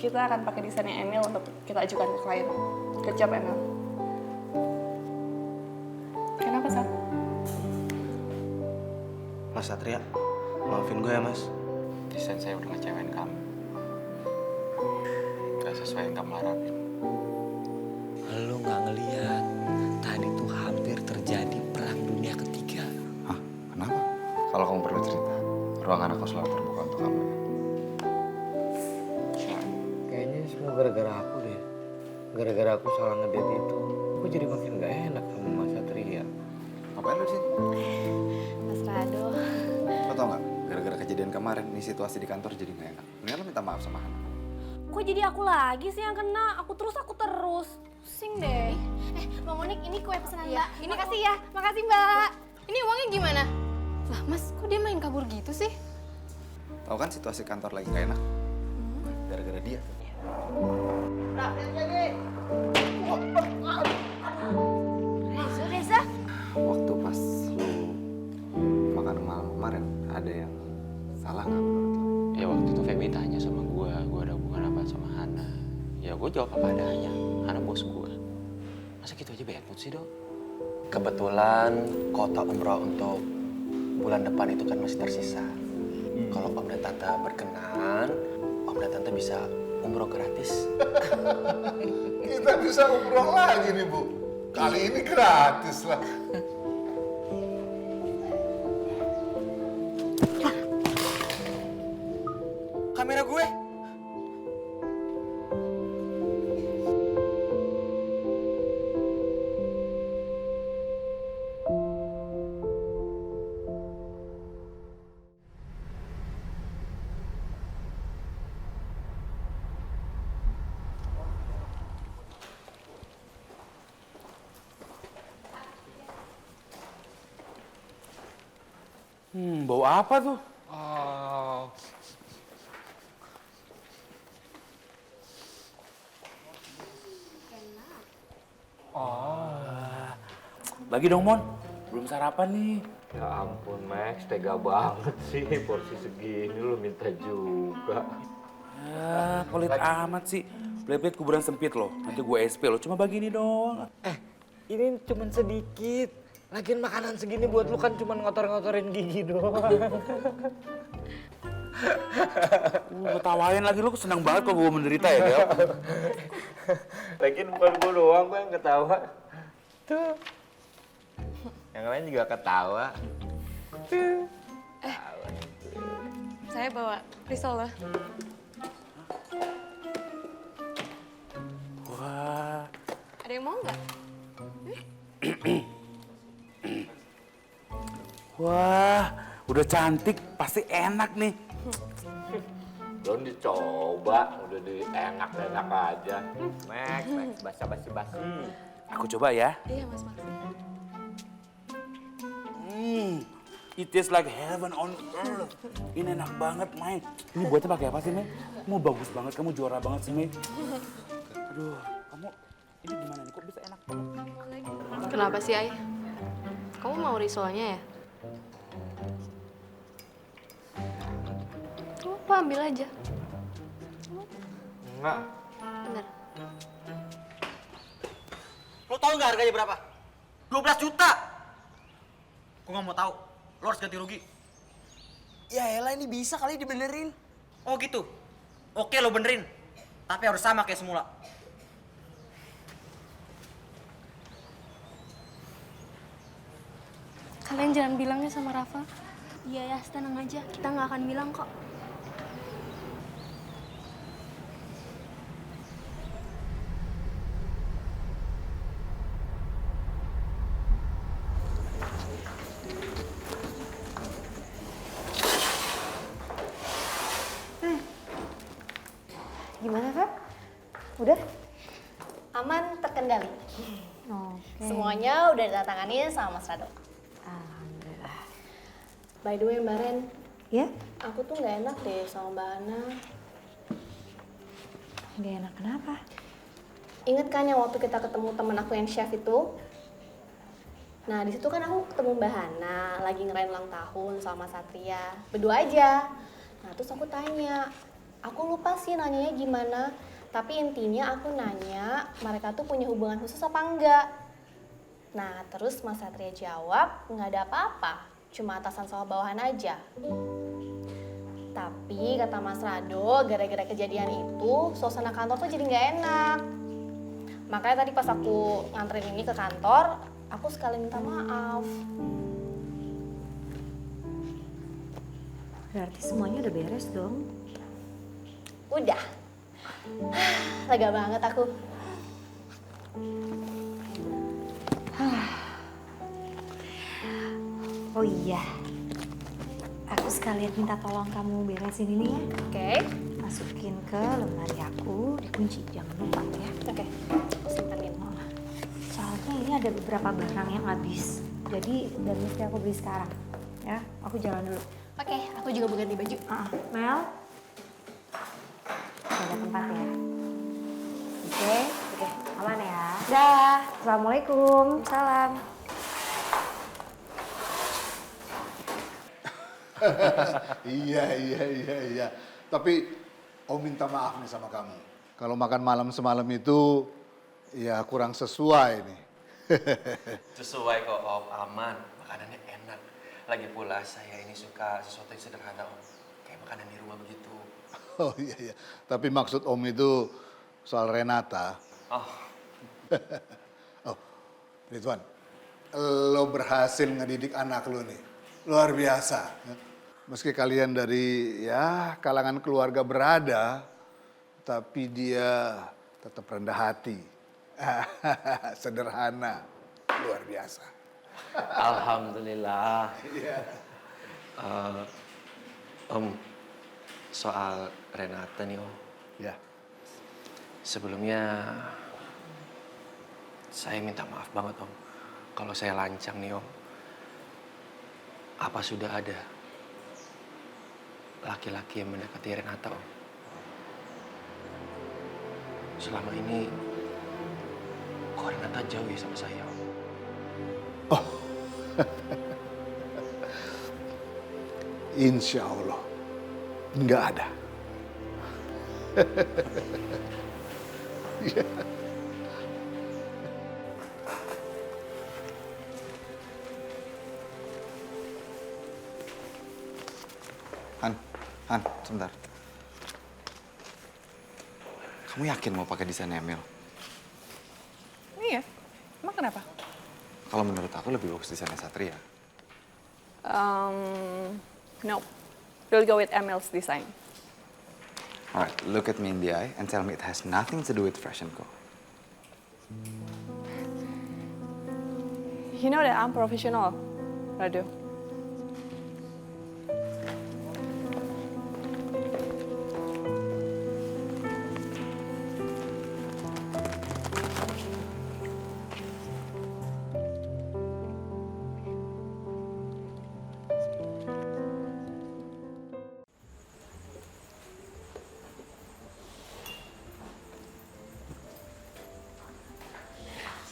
kita akan pakai desainnya Emil untuk kita ajukan ke klien. Good job, Emil. Kenapa, Sat? Mas Satria, maafin gue ya mas. Desain saya udah ngecewain kamu. Gak sesuai yang kamu harapin. Lu nggak ngeliat tadi tuh hampir terjadi perang dunia ketiga. Hah? Kenapa? Kalau kamu perlu cerita, ruangan aku selalu terbuka untuk kamu. Kayaknya semua gara-gara aku deh. Gara-gara aku salah ngedate itu, aku jadi makin gak enak sama Mas Satria. Ngapain lu di sini? Mas Rado. Lo tau gak? Gara-gara kejadian kemarin, nih situasi di kantor jadi gak enak. Mendingan lo minta maaf sama Hana. Kok jadi aku lagi sih yang kena? Aku terus. Pusing deh. Mbak Monik, ini kue pesanan Mbak. Ini kasih ya. Makasih Mbak. Ini uangnya gimana? Lah Mas, kok dia main kabur gitu sih? Tahu kan situasi kantor lagi gak enak? Gara-gara dia. Reza? Waktu pas lu makan malam kemarin, ada yang salah nggak menurut lo? Ya waktu itu Feby tanya sama gue ada hubungan apa sama Hana. Ya gue jawab apa adanya, Hana bos gue. Masa gitu aja bad mood sih dong? Kebetulan kota umroh untuk bulan depan itu kan masih tersisa. Kalau om dan tante berkenan, om dan tante bisa umroh gratis. Kita bisa umroh lagi nih, Bu. Kali ini gratis lah. Kamera gue? Bau apa tuh? Bagi dong, Mon. Belum sarapan nih. Ya ampun Max, tega banget sih porsi segini lu minta juga. Pelit amat sih. Plebet kuburan sempit loh. Nanti gue SP loh. Cuma bagi ini doang. Ini cuman sedikit. Lagian makanan segini buat lu kan cuman ngotor-ngotorin gigi doang. Ketawain lagi lu seneng banget kalau gue menderita ya, Del. Lagian bukan gua doang kok yang ketawa. Tuh. Yang lain juga ketawa. Saya bawa risol loh. Wah. Ada yang mau nggak? Wah, udah cantik. Pasti enak nih. Belum dicoba, udah enak-enak aja. Max, basa-basi. Aku coba ya. Iya Mas Maksi. It tastes like heaven on earth. Ini enak banget, Mai. Ini buatnya pakai apa sih, Mai? Kamu bagus banget, kamu juara banget sih, Mai. Aduh, kamu ini gimana nih? Kok bisa enak banget? Kenapa sih, Ay? Kamu mau risolnya ya? Apa, ambil aja. Enggak. Bener. Lo tau nggak harganya berapa? 12 juta. Gue nggak mau tahu. Lo harus ganti rugi. Ya elah ini bisa kali dibenerin. Oh gitu. Oke lo benerin. Tapi harus sama kayak semula. Kalian jangan bilangnya sama Rafa. Iya ya, tenang aja. Kita nggak akan bilang kok. Gimana, Kak? Udah? Aman, terkendali. Oke. Semuanya udah ditandatanganin sama Mas Rado. Alhamdulillah. By the way, Mbak Ren, Ya? aku tuh nggak enak deh sama Mbak Ana. Gak enak kenapa? Ingat kan yang waktu kita ketemu temen aku yang chef itu? Nah, di situ kan aku ketemu Mbak Hana lagi ngerayain ulang tahun sama Satria. Berdua aja. Nah, terus aku tanya, Aku lupa sih nanyanya gimana, tapi intinya aku nanya mereka tuh punya hubungan khusus apa enggak. Nah, terus Mas Satria jawab, nggak ada apa-apa, cuma atasan sama bawahan aja. Tapi kata Mas Rado, gara-gara kejadian itu, suasana kantor tuh jadi nggak enak. Makanya tadi pas aku nganterin ini ke kantor, aku sekalian minta maaf. Berarti semuanya udah beres dong. Udah. Lega banget aku. Oh iya, aku sekalian minta tolong kamu beresin ini ya. Oke. Masukin ke lemari aku, dikunci, jangan lupa ya. Oke, aku simpenin. Soalnya ini ada beberapa barang yang habis, jadi dan mesti aku beli sekarang. Ya, aku jalan dulu. Oke, aku juga mau ganti baju. Mel, jaga tempat ya. Oke, aman ya. Dah, assalamualaikum. Salam. Iya. Tapi Om minta maaf nih sama kamu. Kalau makan malam semalam itu ya kurang sesuai nih. Sesuai kok Om, aman. Makanannya enak. Lagi pula saya ini suka sesuatu yang sederhana Om. Kayak makanan di rumah begitu. Oh iya. Tapi maksud Om itu soal Renata. Oh, Oh, Ridwan, lo berhasil ngedidik anak lo nih. Luar biasa. Meski kalian dari ya kalangan keluarga berada, tapi dia tetap rendah hati. Sederhana. Luar biasa. alhamdulillah. Om, soal Renata nih Om. Ya. Sebelumnya saya minta maaf banget Om. Kalau saya lancang nih Om. Apa sudah ada laki-laki yang mendekati Renata Om? Selama ini kok Renata jauh ya sama saya Om? Oh. Insya Allah. Nggak ada. Iya. Han, sebentar. Kamu yakin mau pakai desain Emil? Iya, emang kenapa? Kalau menurut aku lebih bagus desainnya Satria. No, we'll go with Emil's design. Alright, look at me in the eye and tell me it has nothing to do with Fresh & Co. You know that I'm professional, Radu.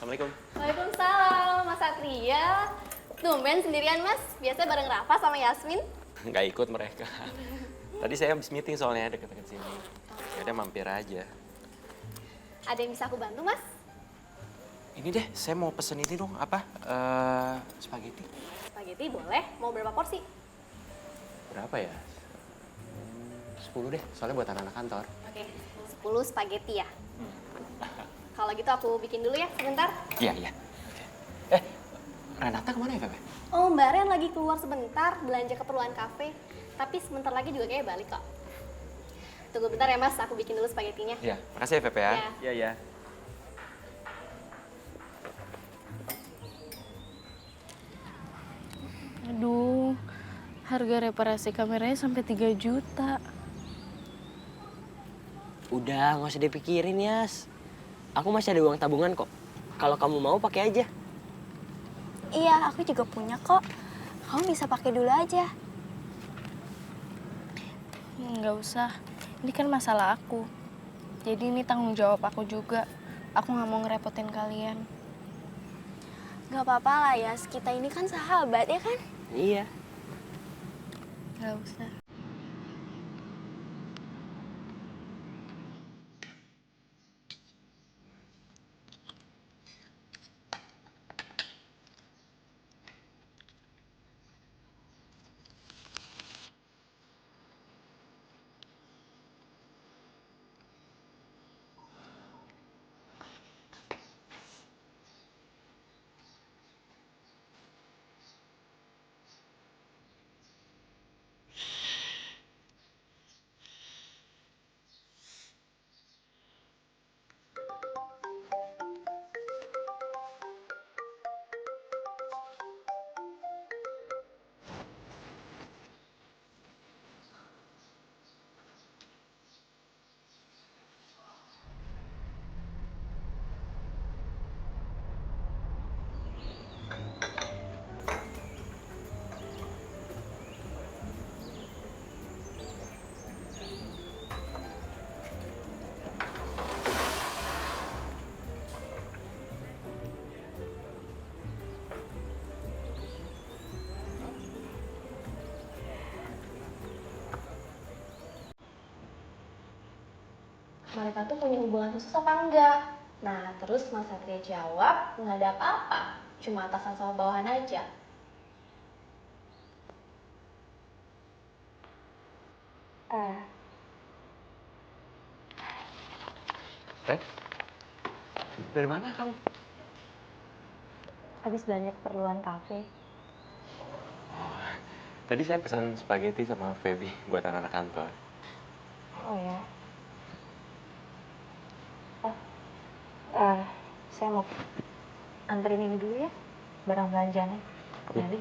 Assalamualaikum. Waalaikumsalam, Mas Satria. Tumben sendirian, Mas. Biasanya bareng Rafa sama Yasmin. Nggak ikut mereka. Tadi saya habis meeting soalnya deket-deket sini. Ya udah mampir aja. Ada yang bisa aku bantu, Mas? Ini deh, saya mau pesen ini dong, apa? Spaghetti. Spaghetti boleh. Mau berapa porsi? Berapa ya? 10 deh, soalnya buat anak-anak kantor. Oke, 10 spaghetti ya. Kalau gitu aku bikin dulu ya, sebentar. Iya. Oke. Renata kemana ya, Pepe? Oh, Mbak Ren lagi keluar sebentar, belanja keperluan kafe. Tapi sebentar lagi juga kayaknya balik kok. Tunggu bentar ya, Mas. Aku bikin dulu spagettinya. Iya, makasih ya, Pepe ya. Iya. Iya. Aduh, harga reparasi kameranya sampai 3 juta. Udah, nggak usah dipikirin, Yas. Aku masih ada uang tabungan kok. Kalau kamu mau pakai aja. Iya, aku juga punya kok. Kamu bisa pakai dulu aja. Nggak usah, ini kan masalah aku. Jadi ini tanggung jawab aku juga. Aku nggak mau ngerepotin kalian. Gak apa-apa lah, Yas. Kita ini kan sahabat, ya kan? Iya. Nggak usah. mereka tuh punya hubungan khusus apa enggak. Nah, terus Mas Satria jawab, nggak ada apa-apa, cuma atasan sama bawahan aja. Ren, dari mana kamu? Habis belanja keperluan kafe. Tadi saya pesan spaghetti sama Feby buat anak-anak kantor. Oh ya. Saya mau anterin ini dulu ya, barang belanjanya ke Meli.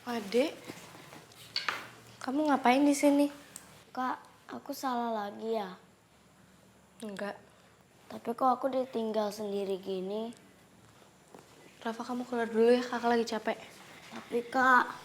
Adek, kamu ngapain di sini? Kak, aku salah lagi ya? Enggak. Tapi kok aku ditinggal sendiri gini? Rafa, kamu keluar dulu ya, kakak lagi capek. Tapi Kak,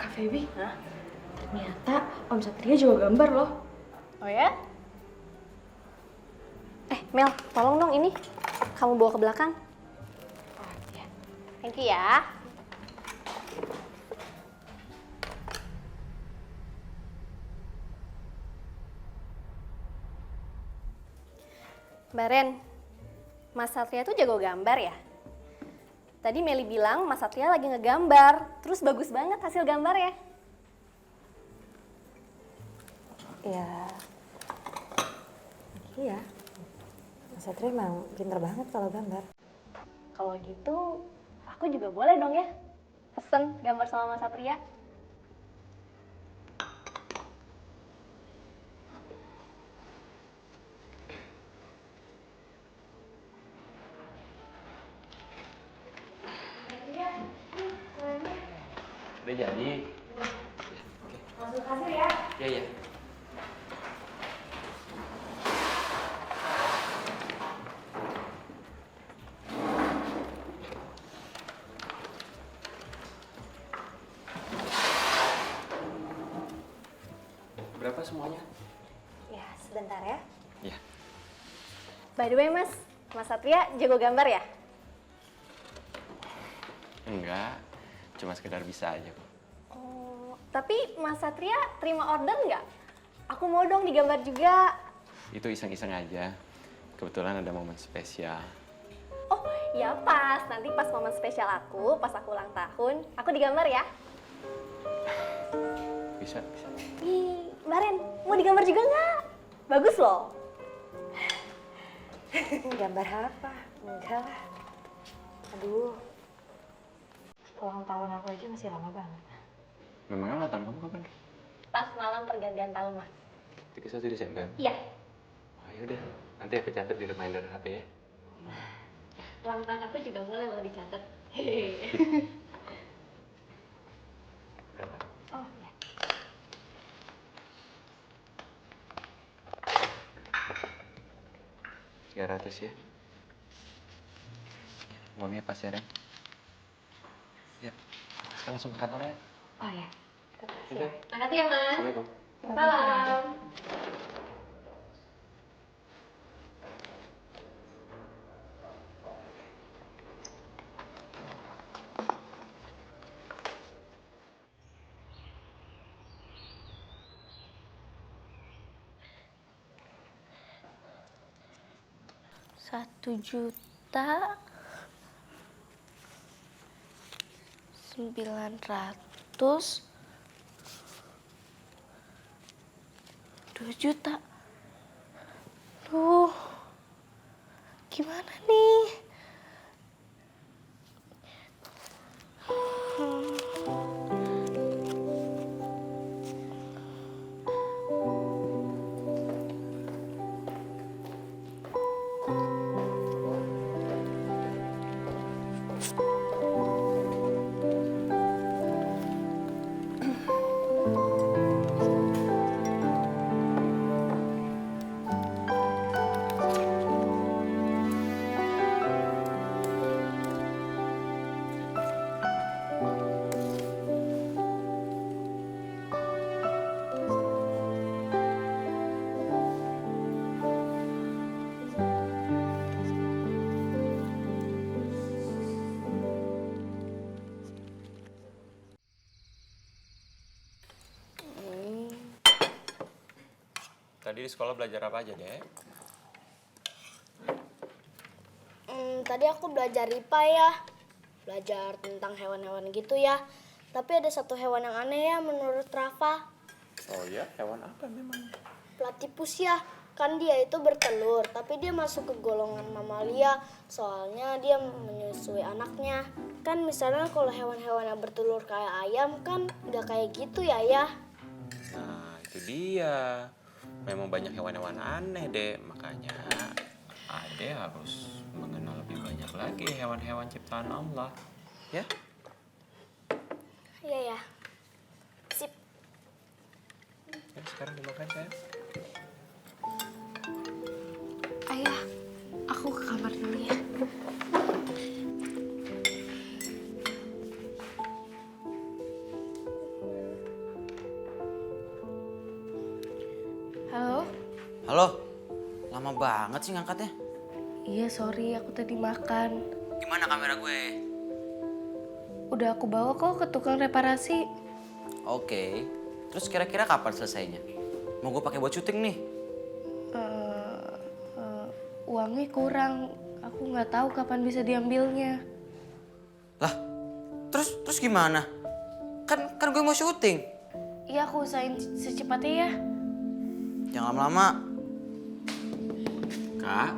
Kak Feby, ternyata Om Satria juga gambar loh. Oh ya? Mel, tolong dong ini. Kamu bawa ke belakang. Oh, ya. Thank you ya. Baren, Mas Satria tuh jago gambar ya? Tadi Meli bilang Mas Satria lagi ngegambar, terus bagus banget hasil gambar ya? Ya, iya. Mas Satria emang pinter banget kalau gambar. Kalau gitu, aku juga boleh dong ya pesen gambar sama Mas Satria. Udah jadi. Langsung kasih ya. Iya, iya. Berapa semuanya? Ya, sebentar ya. Iya. By the way Mas Satria jago gambar ya? Enggak, cuma sekedar bisa aja kok. Oh, tapi Mas Satria terima order nggak? Aku mau dong digambar juga. Itu iseng-iseng aja. Kebetulan ada momen spesial. Oh ya pas, nanti pas momen spesial aku, pas aku ulang tahun, aku digambar ya. Bisa, bisa. Ih, Baren, mau digambar juga nggak? Bagus loh. Gambar apa? Enggak lah. Aduh. Ulang tahun aku aja masih lama banget. Memangnya ulang tahun kamu kapan? Pas malam pergantian tahun Mas. 31 Desember? Iya. Oh yaudah, nanti aku catat di reminder HP ya. Ulang tahun aku juga boleh loh dicatat. Berapa? Oh, ya. $300 ya. Uangnya pas ya, Ren? Ya, kita langsung ke kantor ya. Oh ya. Udah. Makasih ya Mas. Assalamualaikum. Salam. $1.900.000 2 juta. Duh, gimana nih? tadi di sekolah belajar apa aja, Dek? Tadi aku belajar IPA ya. Belajar tentang hewan-hewan gitu ya. Tapi ada satu hewan yang aneh ya menurut Rafa. Oh ya, hewan apa memang? Platypus ya. Kan dia itu bertelur, tapi dia masuk ke golongan mamalia. Soalnya dia menyusui anaknya. Kan misalnya kalau hewan-hewan yang bertelur kayak ayam kan nggak kayak gitu ya, ya. Nah, itu dia. Memang banyak hewan-hewan aneh, Dek. Makanya Ade harus mengenal lebih banyak lagi hewan-hewan ciptaan Allah. Ya? Iya ya. Sip. Ya, sekarang dimakan, sayang. Ayah, aku ke kamar dulu ya. Halo? Halo, lama banget sih ngangkatnya. Iya, sorry, aku tadi makan. Gimana kamera gue? Udah aku bawa kok ke tukang reparasi. Oke, terus kira-kira kapan selesainya? Mau gue pakai buat syuting nih. Uangnya kurang, aku nggak tahu kapan bisa diambilnya. Lah, terus gimana? Kan gue mau syuting. Iya, aku usahain secepatnya ya. Jangan lama-lama. Kak?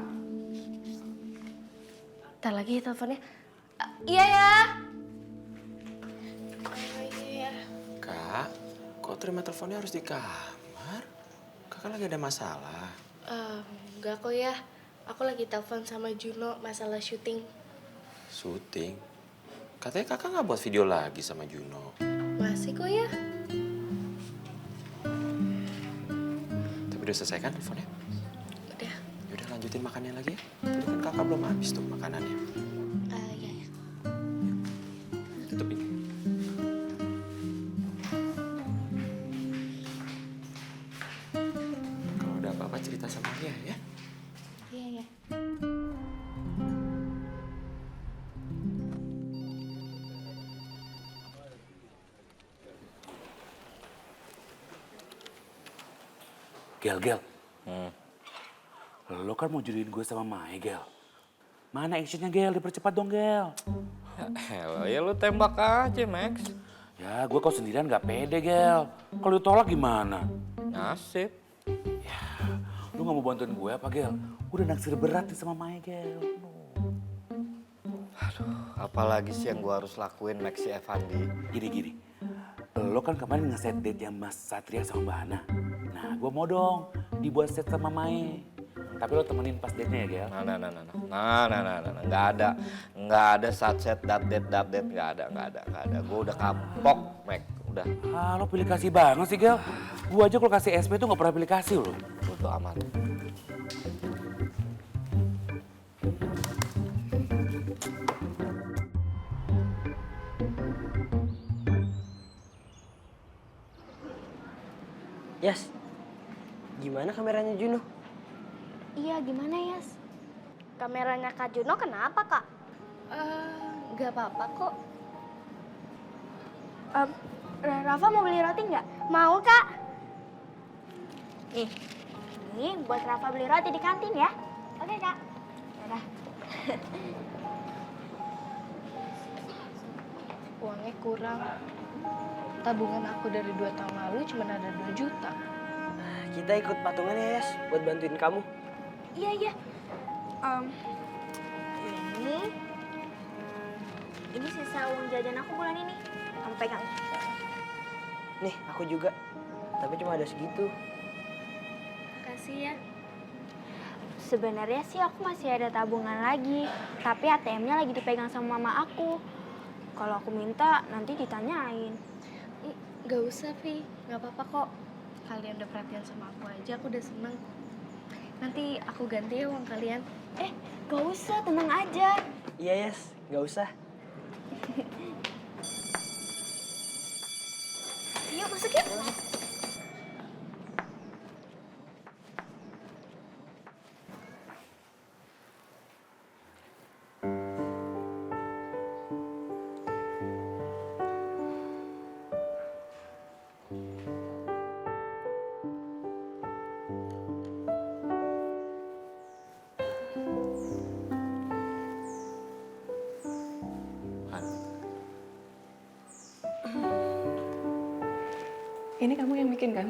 Ntar lagi ya teleponnya. Iya ya. Kak, kok terima teleponnya harus di kamar? Kakak lagi ada masalah. Enggak kok ya. Aku lagi telepon sama Juno masalah syuting. Syuting? Katanya kakak nggak buat video lagi sama Juno. Masih kok ya. Tapi udah selesai kan teleponnya? Udah. Yaudah lanjutin makannya lagi ya. Tadi kan kakak belum habis tuh makanannya. Iya ya. Tutup ini. Kalau udah apa-apa cerita sama dia ya. Iya ya. Gel. Lo kan mau jodohin gue sama Mai, Gel. Mana actionnya, Gel? Dipercepat dong, Gel. Ya lu tembak aja, Max. Ya, gue kok sendirian gak pede, Gel. Kalau ditolak gimana? Nasib. Ya, lu gak mau bantuin gue apa, Gel? Udah naksir berat nih sama Mai, Gel. Apalagi sih yang gua harus lakuin, Maxi Evandi? Gini. Lo kan kemarin nge-set date yang Mas Satria sama Mbak Hana. Nah, gue mau dong dibuat set sama Mai. Tapi lo temenin pas date-nya ya, Gel? Nah. Nggak ada set date, nggak ada. Gue udah kapok, Max. Udah. Ah, lo pilih kasih banget sih, Gel. Gue aja kalau kasih SP tuh gak pernah pilih kasih lo. Bodo amat. Yas, gimana kameranya Juno? Iya, gimana Yas? Kameranya Kak Juno kenapa, Kak? Nggak apa-apa kok. Rafa mau beli roti nggak? Mau, Kak. Nih, ini buat Rafa beli roti di kantin ya. Oke, Kak. Dadah. Uangnya kurang. Tabungan aku dari 2 tahun lalu cuma ada 2 juta. Kita ikut patungan ya, Yas, buat bantuin kamu. Iya. Ini sisa uang jajan aku bulan ini. Kamu pegang. Nih, aku juga. Tapi cuma ada segitu. Makasih ya. Sebenarnya sih aku masih ada tabungan lagi, tapi ATM-nya lagi dipegang sama mama aku. Kalau aku minta nanti ditanyain. Gak usah, Vi. Gak apa-apa kok. Kalian udah perhatian sama aku aja, aku udah seneng. Nanti aku ganti ya uang kalian. Gak usah, tenang aja. Iya, Yas. Gak usah. Yuk masuk yuk. Ini kamu yang bikin kan?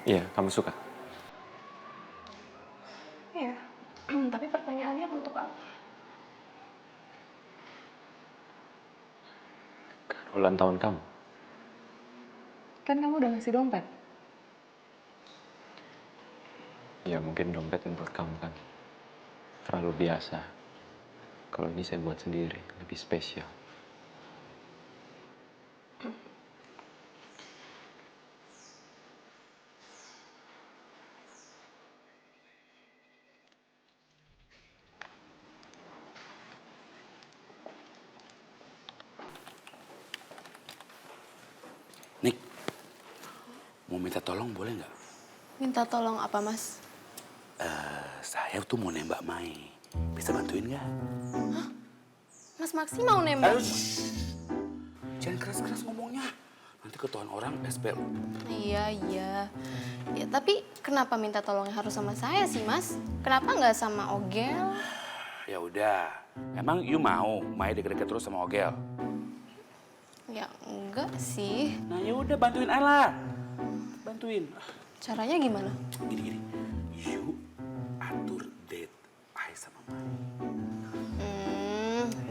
Iya, kamu suka? Iya. Tapi pertanyaannya untuk apa? Kan ulang tahun kamu. Kan kamu udah ngasih dompet. Ya mungkin dompet buat kamu kan terlalu biasa. Kalau ini saya buat sendiri, lebih spesial. Nik, mau minta tolong boleh nggak? Minta tolong apa, Mas? Saya tuh mau nembak Mai. Bisa bantuin nggak? Mas Maksi mau nembak? Jangan keras-keras ngomongnya. Nanti ketahuan orang SPL. Iya. Ya, tapi kenapa minta tolongnya harus sama saya sih, Mas? Kenapa nggak sama Ogel? Ya udah. Emang you mau Mai deket-deket terus sama Ogel? Ya enggak sih. Nah ya udah bantuin Ayla. Bantuin. Caranya gimana? Gini. You atur date Ai sama Mai.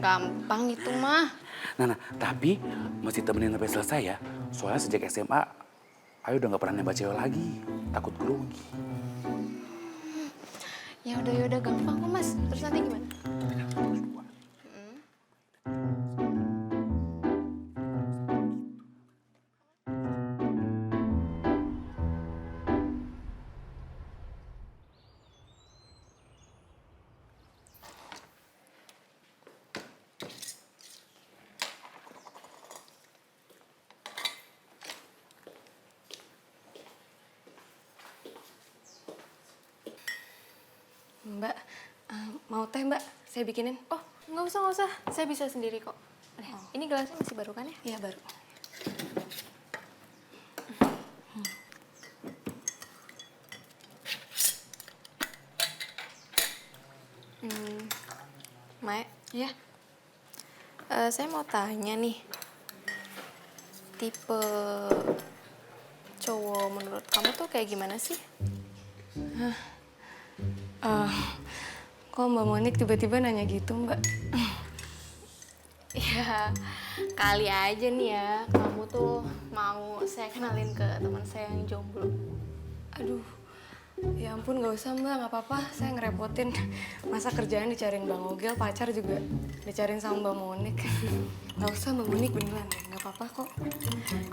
Gampang itu mah. Nah, tapi mesti temenin sampai selesai ya. Soalnya sejak SMA, Ayu udah gak pernah nembak cewek lagi. Takut grogi. Ya udah gampang kok, Mas. Terus nanti gimana? Mbak, mau teh Mbak? Saya bikinin. Oh, nggak usah. Saya bisa sendiri kok. Ini gelasnya masih baru kan ya? Iya, baru. Mae? Iya? Saya mau tanya nih. Tipe cowok menurut kamu tuh kayak gimana sih? Kok Mbak Monik tiba-tiba nanya gitu, Mbak? Ya, kali aja nih ya, kamu tuh mau saya kenalin ke teman saya yang jomblo. Aduh, ya ampun gak usah Mbak, gak apa-apa. Saya ngerepotin. Masa kerjaan dicariin Bang Ogel, pacar juga dicariin sama Mbak Monik. Gak usah Mbak Monik, beneran deh, gak apa-apa kok.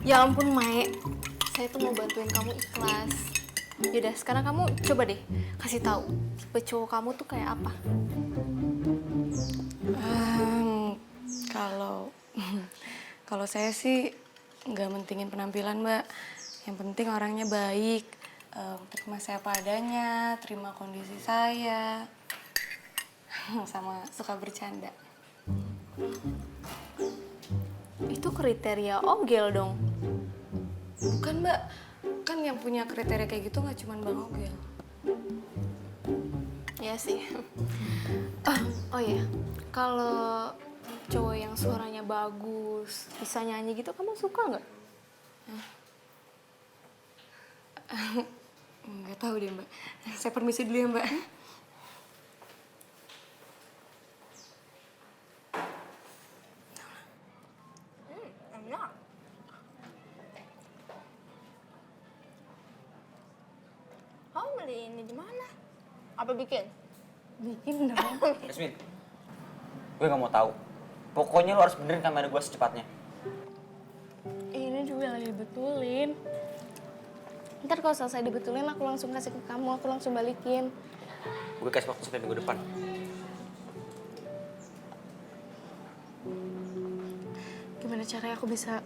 Ya ampun Mae, saya tuh mau bantuin kamu ikhlas. Yaudah, sekarang kamu coba deh kasih tahu tipe cowok kamu tuh kayak apa. Kalau saya sih nggak mentingin penampilan Mbak. Yang penting orangnya baik, terima saya apa adanya, terima kondisi saya, sama suka bercanda. Itu kriteria Ogel dong. Bukan Mbak. Kan yang punya kriteria kayak gitu nggak cuma Bang Ogel. Iya sih. Oh iya, kalau cowok yang suaranya bagus, bisa nyanyi gitu, kamu suka nggak? Nggak tahu deh Mbak. Saya permisi dulu ya Mbak. Enak. Kamu beli ini di mana? Apa bikin? Bikin dong. Yasmin, gue gak mau tahu. Pokoknya lo harus benerin kamera gue secepatnya. Ini juga lagi dibetulin. Ntar kalau selesai dibetulin aku langsung kasih ke kamu, aku langsung balikin. Gue kasih waktu sampai minggu depan. Gimana caranya aku bisa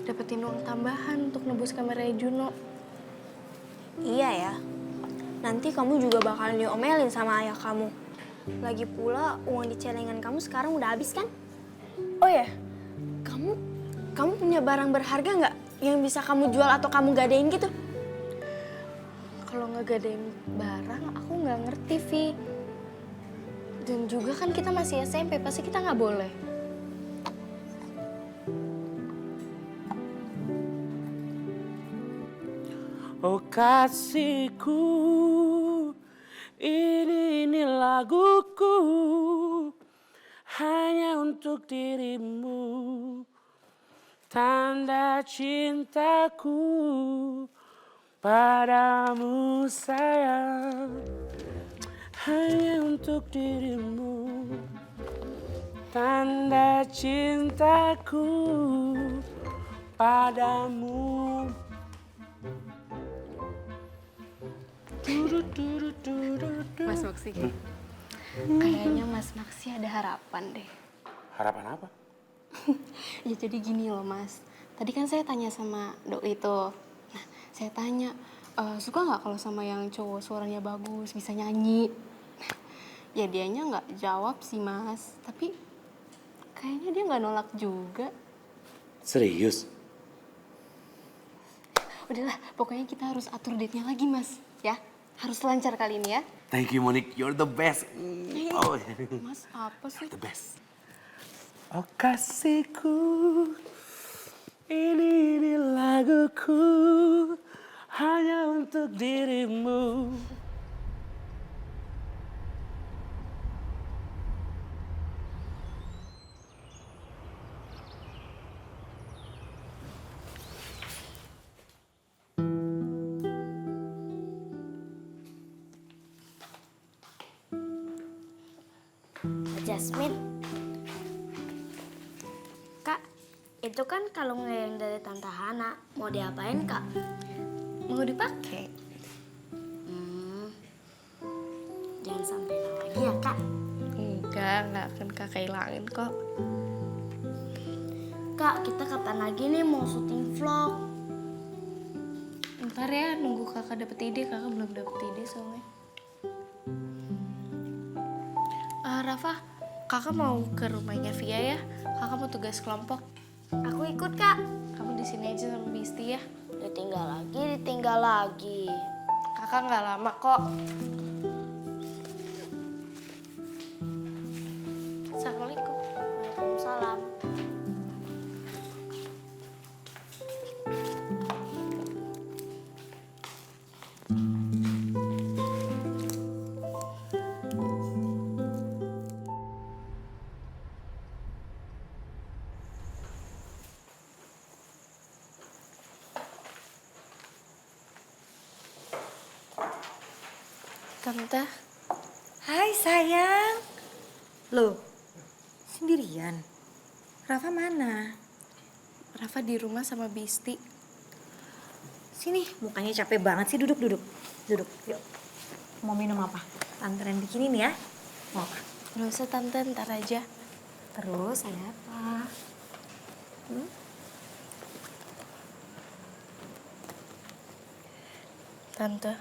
dapetin uang tambahan untuk nebus kameranya Juno? Iya ya. Nanti kamu juga bakalan diomelin sama ayah kamu. Lagi pula uang di celengan kamu sekarang udah habis kan? Oh ya, kamu punya barang berharga nggak yang bisa kamu jual atau kamu gadein gitu? Kalau nggak gadein barang, aku nggak ngerti, Vi. Dan juga kan kita masih SMP, pasti kita nggak boleh. Oh kasihku, ini laguku hanya untuk dirimu. Tanda cintaku padamu sayang, hanya untuk dirimu. Tanda cintaku padamu. Mas Maksi, kayaknya Mas Maksi ada harapan deh. Harapan apa? Ya jadi gini loh Mas, tadi kan saya tanya sama Doi itu. Nah, saya tanya, suka nggak kalau sama yang cowok suaranya bagus, bisa nyanyi? Nah, ya dianya nggak jawab sih Mas, tapi kayaknya dia nggak nolak juga. Serius? Udahlah, pokoknya kita harus atur date-nya lagi Mas, ya. Harus lancar kali ini ya. Thank you Monique, you're the best. Oh, Mas, apa sih? the best. Oh kasihku, ini laguku hanya untuk dirimu. Jasmine. Kak, itu kan kalungnya yang dari Tante Hana. Mau diapain, Kak? Mau dipakai? Jangan sampai hilang lagi ya, Kak. Nggak akan kakak hilangin kok. Kak, kita kapan lagi nih mau syuting vlog? Ntar ya, nunggu kakak dapet ide. Kakak belum dapet ide soalnya. Rafa, kakak mau ke rumahnya Via ya? Kakak mau tugas kelompok. Aku ikut, Kak. Kamu di sini aja sama Bisti ya. Ditinggal lagi. Kakak nggak lama kok. Assalamualaikum. Waalaikumsalam. Tante. Hai sayang. Loh, sendirian? Rafa mana? Rafa di rumah sama Bisti. Sini, mukanya capek banget sih. Duduk. Duduk, yuk. Mau minum apa? Tante Ren bikinin ya. Mau apa? Nggak usah Tante, ntar aja. Terus ada apa? Tante,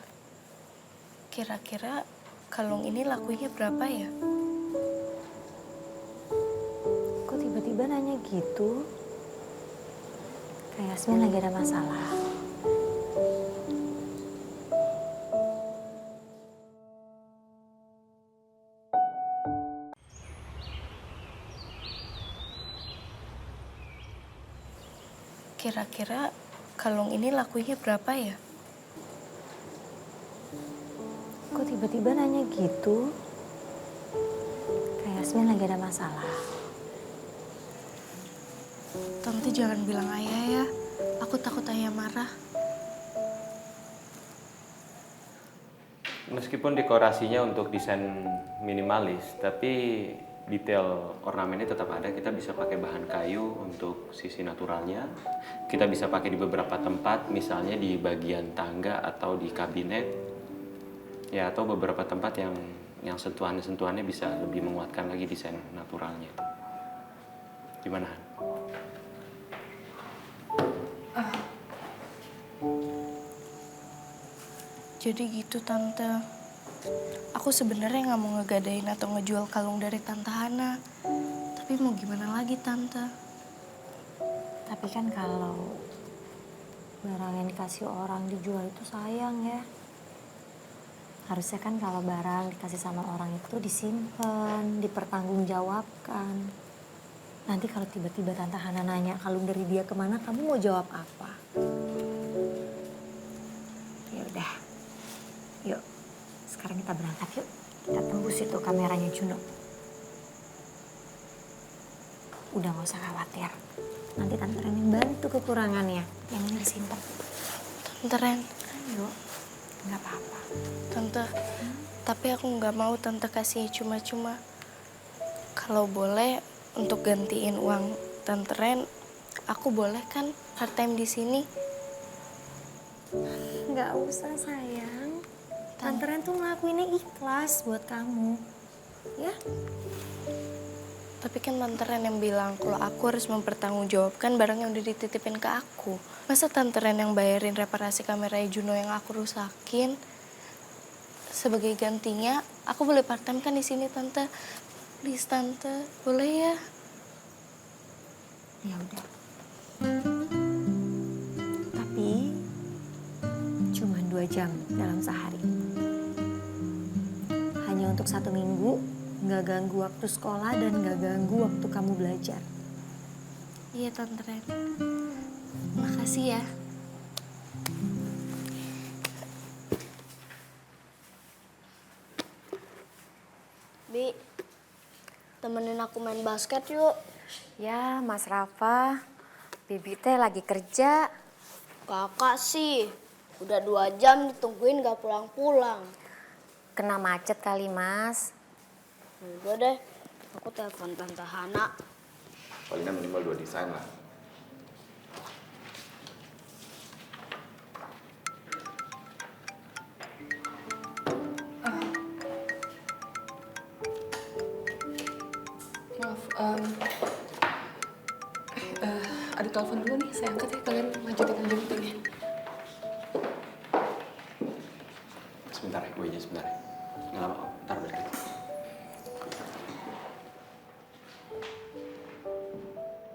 kira-kira kalung ini lakunya berapa ya? Kok tiba-tiba nanya gitu? Kayak Yasmin lagi ada masalah. Kira-kira kalung ini lakunya berapa ya? Kok tiba-tiba nanya gitu? Kayak Yasmin lagi ada masalah. Tante jangan bilang ayah ya. Aku takut ayah marah. Meskipun dekorasinya untuk desain minimalis, tapi detail ornamennya tetap ada. Kita bisa pakai bahan kayu untuk sisi naturalnya. Kita bisa pakai di beberapa tempat, misalnya di bagian tangga atau di kabinet. Ya, atau beberapa tempat yang sentuhannya bisa lebih menguatkan lagi desain naturalnya. Gimana, Han? Jadi gitu Tante. Aku sebenarnya nggak mau ngegadain atau ngejual kalung dari Tante Hana. Tapi mau gimana lagi Tante? Tapi kan kalau barang yang dikasih orang dijual itu sayang ya. Harusnya kan kalau barang dikasih sama orang itu disimpan, dipertanggungjawabkan. Nanti kalau tiba-tiba Tante Hana nanya kalung dari dia kemana, kamu mau jawab apa? deh. Yuk, sekarang kita berangkat yuk. Kita tembus itu kameranya Juno. Udah gak usah khawatir. Nanti Tante Ren yang bantu kekurangannya. Yang ini disimpan. Tante Ren. Ayo, nggak apa-apa. Tante, tapi aku nggak mau Tante kasih cuma-cuma. Kalau boleh untuk gantiin uang Tante Ren, aku boleh kan part time di sini? Nggak usah sayang. Tante Ren tuh ngelakuinnya ikhlas buat kamu. Ya? Tapi kan Tante Ren yang bilang kalau aku harus mempertanggungjawabkan barang yang udah dititipin ke aku. Masa Tante Ren yang bayarin reparasi kamera Juno yang aku rusakin? Sebagai gantinya, aku boleh part time kan di sini Tante? Please Tante, boleh ya? Ya udah. Tapi cuma 2 jam dalam sehari. Hanya untuk 1 minggu, nggak ganggu waktu sekolah dan nggak ganggu waktu kamu belajar. Iya Tante Ren. Makasih ya. Bi, temenin aku main basket yuk. Ya, Mas Rafa, Bibi teh lagi kerja. Kakak sih, udah 2 jam ditungguin gak pulang-pulang. Kena macet kali, Mas. Udah deh, aku telepon Tante Hana. Palingan minimal 2 desain lah. Maaf, ada telepon dulu nih, saya angkat ya, kalian lanjutin aja meetingnya. Sebentar ya, gue aja sebentar ya. Nggak lama kok, ntar balik lagi.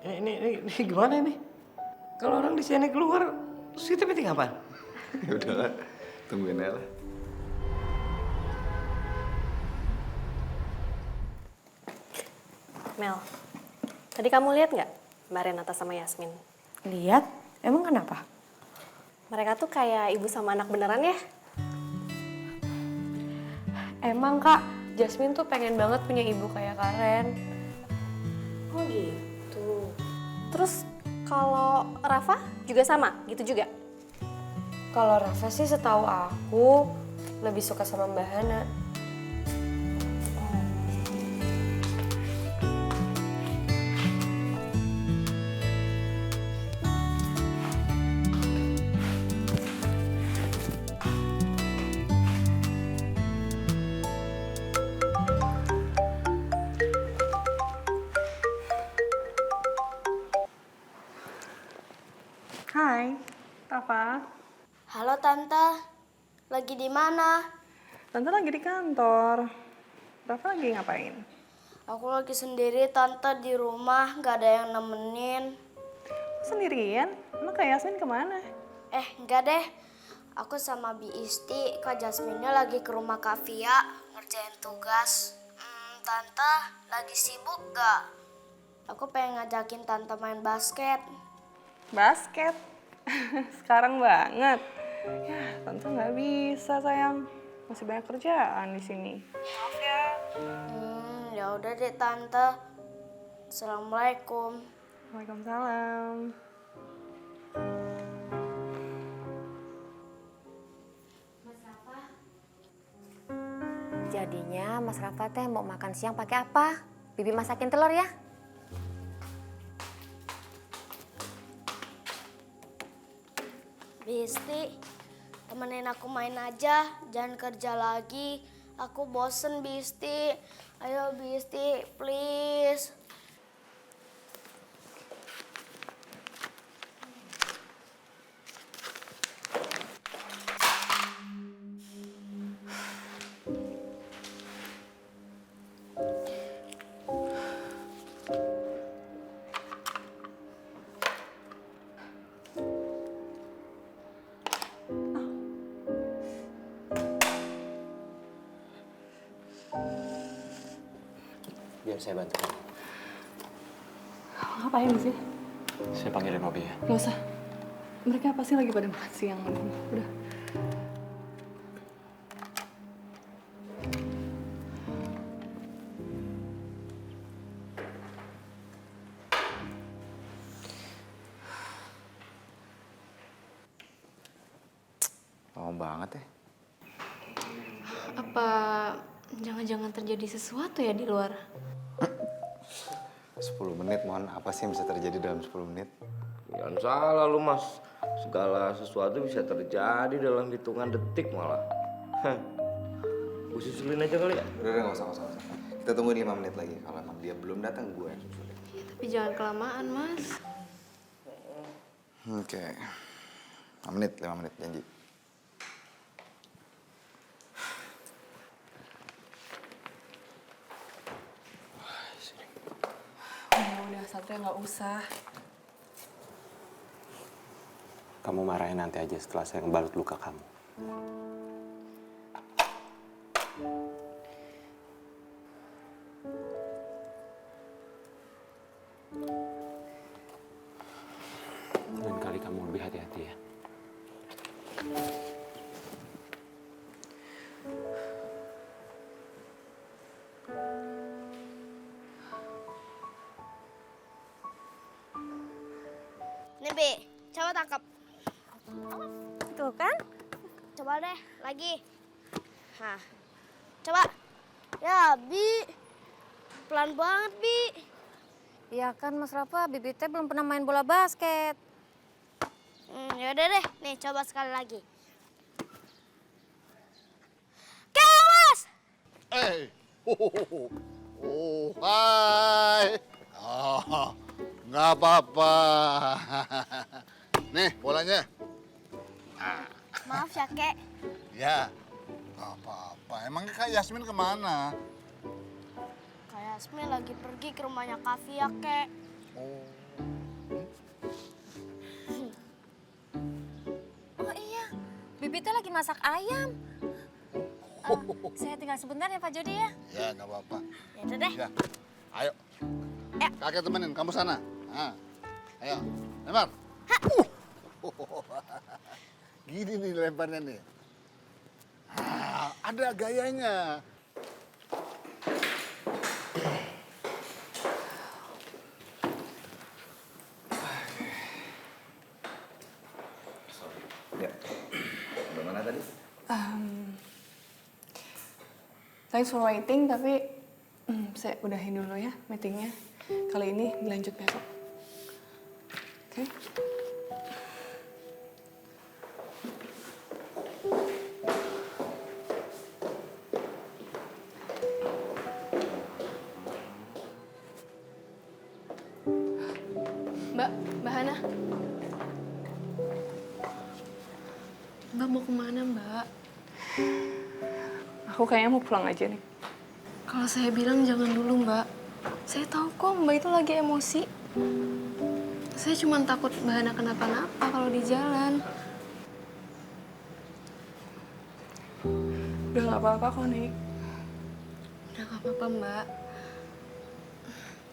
Ini gimana ini? Kalau orang di sini keluar, terus kita meeting apa? Ya udahlah, tungguin aja lah. Mel, tadi kamu lihat nggak Mbak Renata sama Yasmin? Lihat? Emang kenapa? Mereka tuh kayak ibu sama anak beneran ya? Emang Kak, Jasmine tuh pengen banget punya ibu kayak Karen. Oh gitu. Terus kalau Rafa juga sama, gitu juga? Kalau Rafa sih setahu aku lebih suka sama Mbak Hana. Hai, Rafa. Halo Tante, lagi di mana? Tante lagi di kantor. Rafa lagi ngapain? Aku lagi sendiri Tante di rumah, gak ada yang nemenin. Sendirian? Emang Kak Yasmin kemana? Enggak deh. Aku sama Bi Isti, Kak Jasminnya lagi ke rumah Kak Via ngerjain tugas. Tante, lagi sibuk gak? Aku pengen ngajakin Tante main basket. Basket? Sekarang banget. Ya, Tante nggak bisa sayang. Masih banyak kerjaan di sini. Maaf ya. Ya udah deh Tante. Assalamualaikum. Waalaikumsalam. Jadinya Mas Rafa teh mau makan siang pakai apa? Bibi masakin telur ya? Bisti, temenin aku main aja, jangan kerja lagi. Aku bosen Bisti. Ayo Bisti, please. Biar saya bantu. Ngapain sih? Saya panggilin Robi ya. Gak usah. Mereka pasti lagi pada makan siang. Udah. Lama banget ya. Apa jangan-jangan terjadi sesuatu ya di luar? 10 menit, mohon apa sih yang bisa terjadi dalam 10 menit? Jangan salah lu Mas, segala sesuatu bisa terjadi dalam hitungan detik malah. Gue susulin aja kali ya? Udah, nggak usah. Kita tunggu 5 menit lagi. Kalau emang dia belum datang, gue yang susulin. Ya, tapi jangan kelamaan, Mas. Oke. 5 menit, janji. Udah, Satria nggak usah. Kamu marahin nanti aja setelah saya ngebalut luka kamu. Lain kali kamu lebih hati-hati ya. Nih, Bi, coba tangkap. Tuh kan? Coba deh, lagi. Hah, coba. Ya, Bi. Pelan banget, Bi. Iya kan Mas Rafa, Bibi teh belum pernah main bola basket. Yaudah deh, nih coba sekali lagi. Kewas! Oh, hai. Oh, nggak apa-apa. Nih bolanya. Maaf ya, Kek. Ya, nggak apa-apa. Emangnya Kak Yasmin kemana? Kak Yasmin lagi pergi ke rumahnya Kavia, Kek. Oh iya, Bibi teh lagi masak ayam. Saya tinggal sebentar ya Pak Jody ya. Ya, nggak apa-apa. Yaudah deh. Ya, ayo. Kakek temenin kamu sana. Ayo, lempar. Gini nih lemparnya nih. Ada gayanya. Ya, udah mana tadi? Thanks for waiting, tapi saya udahin dulu ya meetingnya. Kali ini dilanjut besok. Oke? Mbak Hana. Mbak mau kemana, Mbak? Aku kayaknya mau pulang aja nih. Kalau saya bilang jangan dulu, Mbak. Saya tahu kok Mbak itu lagi emosi. Saya cuma takut Mbak Hana kenapa-napa kalau di jalan. Udah nggak apa-apa kok, Nik. Udah nggak apa-apa, Mbak.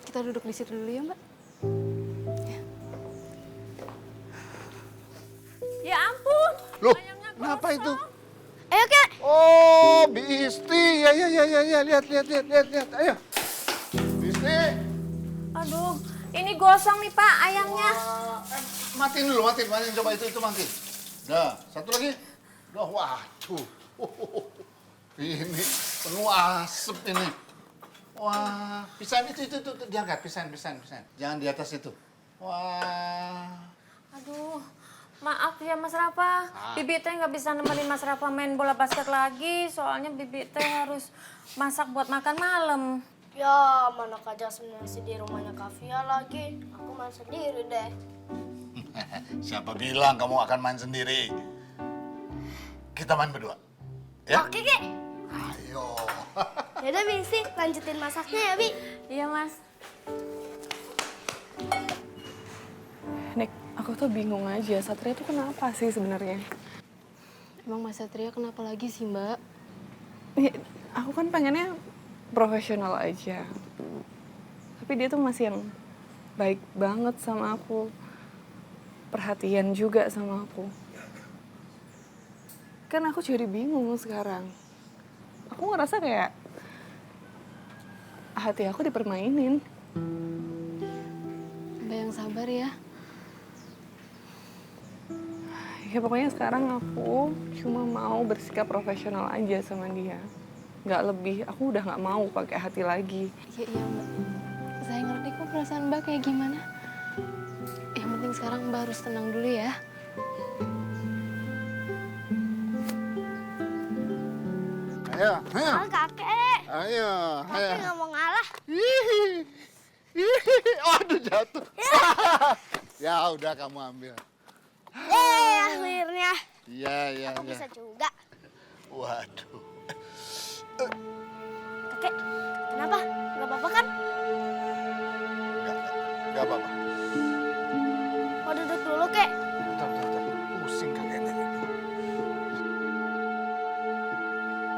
Kita duduk di situ dulu ya, Mbak. Ya ampun. Loh, kenapa itu? Ayo, Kak. Oh, Bisti. Ya, lihat. Ayo. Bisti. Aduh, ini gosong nih Pak ayamnya. Matiin dulu, matiin. Coba itu matiin. Nah, satu lagi. Waduh. Ini penuh asap ini. Wah, pisahan itu diangkat, pisahan. Jangan di atas itu. Wah. Aduh, maaf ya Mas Rafa. Bibi teh nggak bisa nemenin Mas Rafa main bola basket lagi. Soalnya Bibi teh harus masak buat makan malam. Ya, mana Kak Jasmine masih di rumahnya Kavia lagi. Aku main sendiri deh. Siapa bilang kamu akan main sendiri? Kita main berdua. Ya? Oke, Kek. Ayo. Yaudah, Bisti, lanjutin masaknya ya, Bi. Iya, Mas. Nik, aku tuh bingung aja. Satria tuh kenapa sih sebenarnya? Emang Mas Satria kenapa lagi sih, Mbak? Aku kan pengennya profesional aja. Tapi dia tuh masih yang baik banget sama aku. Perhatian juga sama aku. Kan aku jadi bingung sekarang. Aku ngerasa kayak hati aku dipermainin. Mbak yang sabar ya. Ya pokoknya sekarang aku cuma mau bersikap profesional aja sama dia. Nggak lebih, aku udah nggak mau pakai hati lagi. Iya, iya Mbak. Saya ngerti kok perasaan Mbak kayak gimana. Yang penting sekarang Mbak harus tenang dulu ya. Ayo, Ah, kakek. Ayo, Kakek nggak mau ngalah. Waduh, jatuh. Ya udah kamu ambil. Akhirnya. Iya, iya, Aku iya. bisa juga. Waduh. Kakek, kenapa? Nggak apa-apa kan? Gak apa-apa.